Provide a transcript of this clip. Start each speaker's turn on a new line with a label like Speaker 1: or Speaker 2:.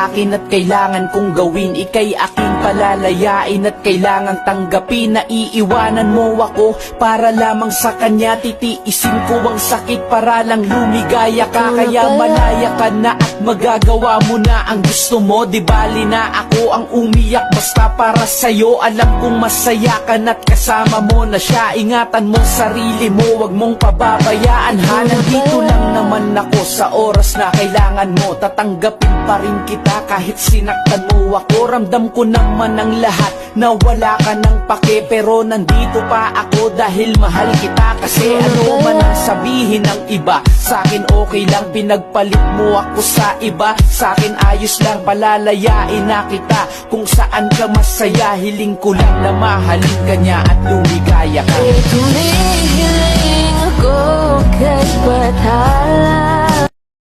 Speaker 1: akin at kailangan kong gawin. Ika'y aking palalayain at kailangang tanggapin. Na iiwanan mo ako para lamang sa kanya. Titiisin ko ang sakit para lang lumigaya ka. Kaya malaya ka na at magagawa mo na ang gusto mo. Di bali na ako ang umiyak basta para sa'yo. Alam kong masaya ka na't kasama mo na siya. Ingatan mo sarili mo, wag mong pababayaan ha. Nandito lang naman ako sa oras na kailangan mo. Tatanggapin pa rin kita kahit sinaktan mo ako. Ramdam ko naman ang lahat na wala ka ng pake. Pero nandito pa ako dahil mahal kita. Kasi ano man ang sabihin ng iba, sa'kin okay lang. Pinagpalit mo ako sa iba. Sa'kin ayos lang, palalayain na kita. Kung saan ka masaya, hiling ko lang na mahalin ka niya at lumigaya ka.
Speaker 2: Tumihiling ako kahit bathala.